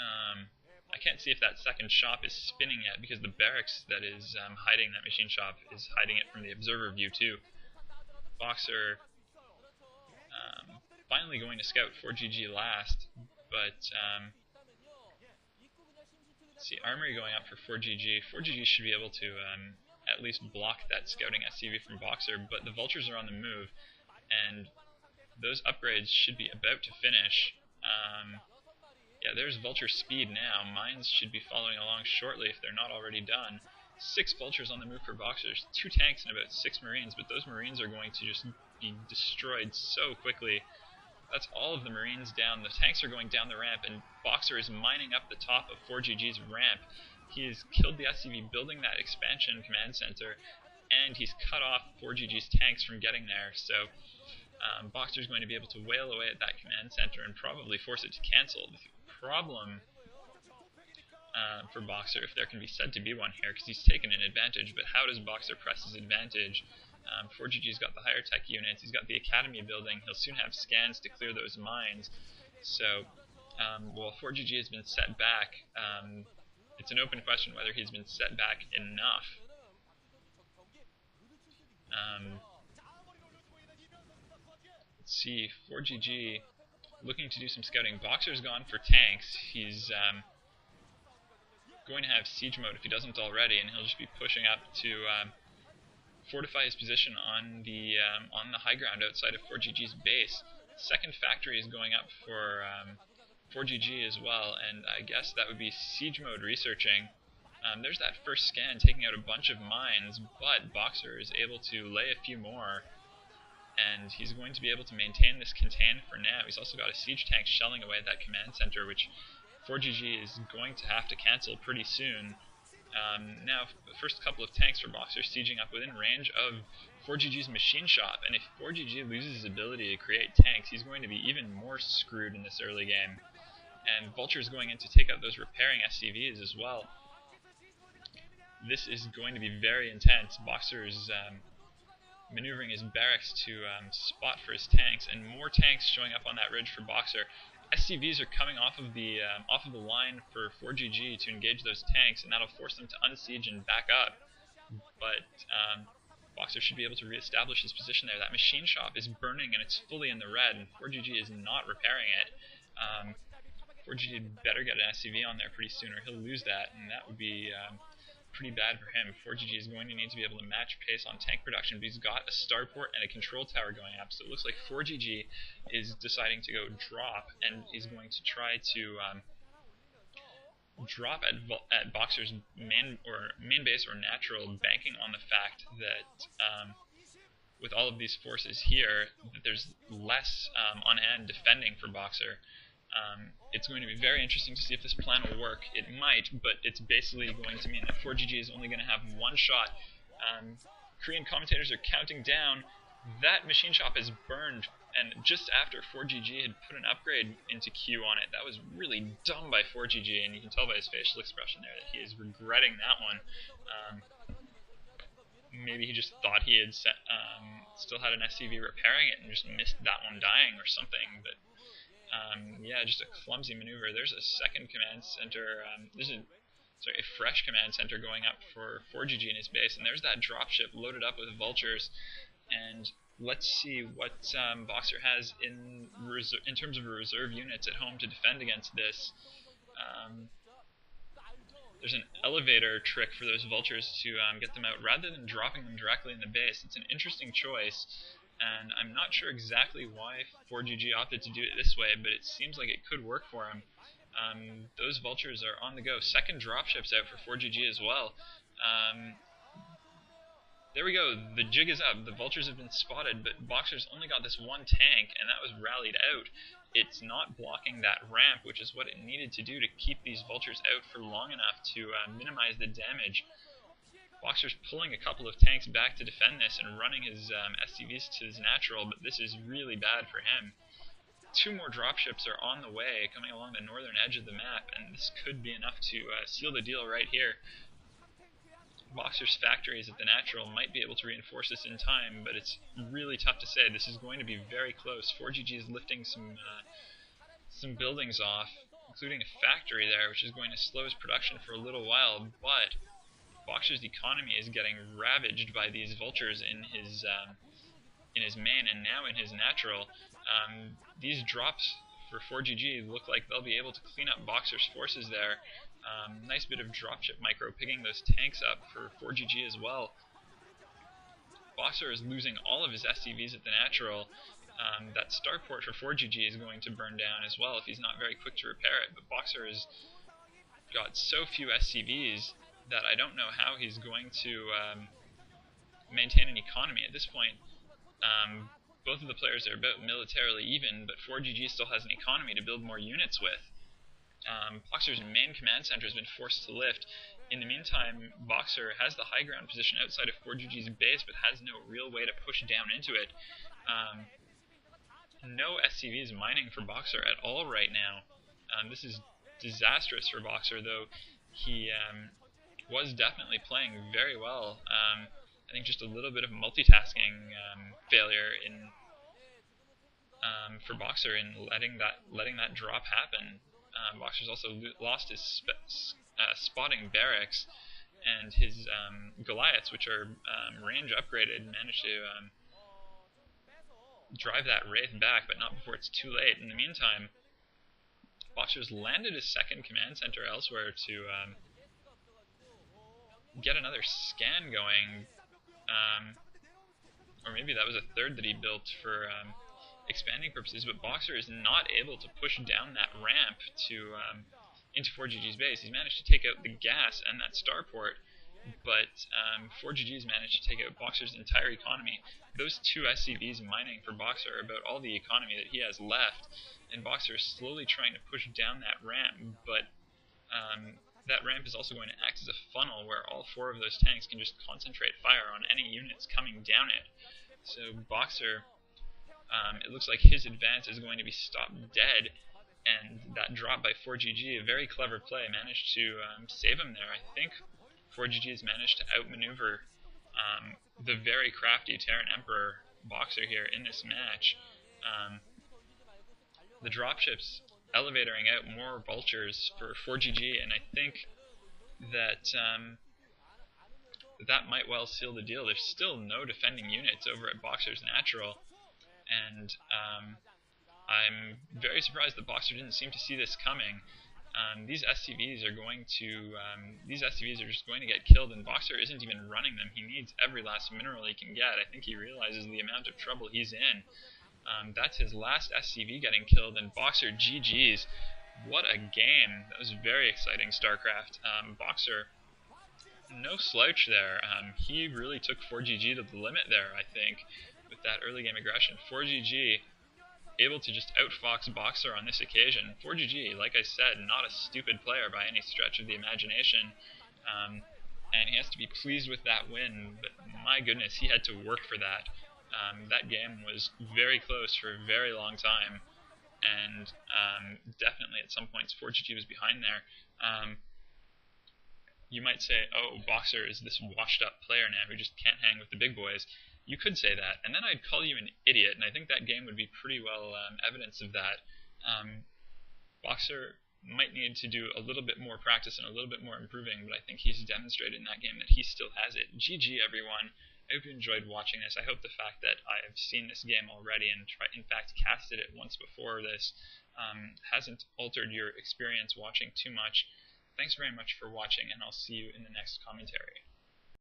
I can't see if that second shop is spinning yet because the barracks that is hiding that machine shop is hiding it from the observer view too. BoxeR finally going to scout ForGG last, but see, Armory going up for ForGG. ForGG should be able to at least block that scouting SCV from BoxeR, but the vultures are on the move, and those upgrades should be about to finish. Yeah, there's vulture speed now. Mines should be following along shortly if they're not already done. 6 vultures on the move for BoxeR. 2 tanks and about 6 marines, but those marines are going to just be destroyed so quickly. That's all of the marines down. The tanks are going down the ramp, and BoxeR is mining up the top of ForGG's ramp. He has killed the SCV building that expansion command center, and he's cut off ForGG's tanks from getting there. So BoxeR is going to be able to wail away at that command center and probably force it to cancel. The problem for BoxeR, if there can be said to be one here, because he's taken an advantage, but how does BoxeR press his advantage? ForGG's got the higher tech units, he's got the academy building, he'll soon have scans to clear those mines. So, while ForGG has been set back, it's an open question whether he's been set back enough. Let's see, ForGG looking to do some scouting. BoxeR's gone for tanks. He's going to have siege mode if he doesn't already, and he'll just be pushing up to fortify his position on the high ground outside of ForGG's base. Second factory is going up for ForGG as well, and I guess that would be siege mode researching. There's that first scan taking out a bunch of mines, but BoxeR is able to lay a few more, and he's going to be able to maintain this contain for now. He's also got a siege tank shelling away at that command center, which ForGG is going to have to cancel pretty soon. Now, the first couple of tanks for BoxeR sieging up within range of ForGG's machine shop, and if ForGG loses his ability to create tanks, he's going to be even more screwed in this early game. And vulture's going in to take out those repairing SCVs as well. This is going to be very intense. BoxeR is maneuvering his barracks to spot for his tanks, and more tanks showing up on that ridge for BoxeR. SCVs are coming off of the line for ForGG to engage those tanks, and that'll force them to unsiege and back up. But BoxeR should be able to reestablish his position there. That machine shop is burning and it's fully in the red, and ForGG is not repairing it. ForGG better get an SCV on there pretty soon, or he'll lose that, and that would be pretty bad for him. ForGG is going to need to be able to match pace on tank production, but he's got a starport and a control tower going up, so it looks like ForGG is deciding to go drop, and he's going to try to drop at BoxeR's main base or natural, banking on the fact that with all of these forces here, that there's less on hand defending for BoxeR. It's going to be very interesting to see if this plan will work. It might, but it's basically going to mean that ForGG is only going to have one shot. Korean commentators are counting down. That machine shop is burned, and just after ForGG had put an upgrade into Q on it. That was really dumb by ForGG, and you can tell by his facial expression there that he is regretting that one. Maybe he just thought he had still had an SCV repairing it and just missed that one dying or something, but yeah, just a clumsy maneuver. There's a second command center, a fresh command center going up for ForGG in his base, and there's that dropship loaded up with vultures, and let's see what BoxeR has in terms of reserve units at home to defend against this. There's an elevator trick for those vultures to get them out rather than dropping them directly in the base. It's an interesting choice, and I'm not sure exactly why ForGG opted to do it this way, but it seems like it could work for him. Those vultures are on the go. Second dropship's out for ForGG as well. There we go, the jig is up. The vultures have been spotted, but BoxeR's only got this one tank, and that was rallied out. It's not blocking that ramp, which is what it needed to do to keep these vultures out for long enough to minimize the damage. BoxeR's pulling a couple of tanks back to defend this and running his SCVs to his natural, but this is really bad for him. 2 more dropships are on the way, coming along the northern edge of the map, and this could be enough to seal the deal right here. BoxeR's factories at the natural might be able to reinforce this in time, but it's really tough to say. This is going to be very close. ForGG is lifting some buildings off. including a factory there, which is going to slow his production for a little while, but BoxeR's economy is getting ravaged by these vultures in his main and now in his natural. These drops for ForGG look like they'll be able to clean up BoxeR's forces there. Nice bit of dropship micro picking those tanks up for ForGG as well. BoxeR is losing all of his SCVs at the natural. That starport for ForGG is going to burn down as well if he's not very quick to repair it, but BoxeR has got so few SCVs that I don't know how he's going to maintain an economy at this point. Both of the players are about militarily even, but ForGG still has an economy to build more units with. BoxeR's main command center has been forced to lift. In the meantime, BoxeR has the high ground position outside of ForGG's base, but has no real way to push down into it. No SCVs mining for BoxeR at all right now. This is disastrous for BoxeR, though he was definitely playing very well. I think just a little bit of multitasking failure in for BoxeR in letting that drop happen. BoxeR's also lost his spotting barracks, and his Goliaths, which are range upgraded, managed to drive that Wraith back, but not before it's too late. In the meantime, BoxeR's landed his second command center elsewhere to get another scan going, or maybe that was a third that he built for expanding purposes, but BoxeR is not able to push down that ramp to into ForGG's base. He's managed to take out the gas and that starport, but ForGG has managed to take out BoxeR's entire economy. Those two SCVs mining for BoxeR are about all the economy that he has left, and BoxeR is slowly trying to push down that ramp, but that ramp is also going to act as a funnel where all four of those tanks can just concentrate fire on any units coming down it. So BoxeR, it looks like his advance is going to be stopped dead, and that drop by ForGG, a very clever play, managed to save him there. I think ForGG has managed to outmaneuver the very crafty Terran Emperor BoxeR here in this match. The dropships elevatoring out more vultures for ForGG, and I think that that might well seal the deal. There's still no defending units over at BoxeR's natural, and I'm very surprised that BoxeR didn't seem to see this coming. These SCVs are just going to get killed, and BoxeR isn't even running them. He needs every last mineral he can get. I think he realizes the amount of trouble he's in. That's his last SCV getting killed, and BoxeR GG's. What a game. That was very exciting, StarCraft. BoxeR, no slouch there. He really took ForGG to the limit there, I think, with that early game aggression. ForGG able to just outfox BoxeR on this occasion. ForGG, like I said, not a stupid player by any stretch of the imagination, and he has to be pleased with that win, but my goodness, he had to work for that. That game was very close for a very long time, and definitely at some points ForGG was behind there. You might say, oh, BoxeR is this washed up player now who just can't hang with the big boys. You could say that, and then I'd call you an idiot, and I think that game would be pretty well evidence of that. BoxeR might need to do a little bit more practice and a little bit more improving, but I think he's demonstrated in that game that he still has it. GG, everyone. I hope you enjoyed watching this. I hope the fact that I have seen this game already and in fact casted it once before this hasn't altered your experience watching too much. Thanks very much for watching, and I'll see you in the next commentary.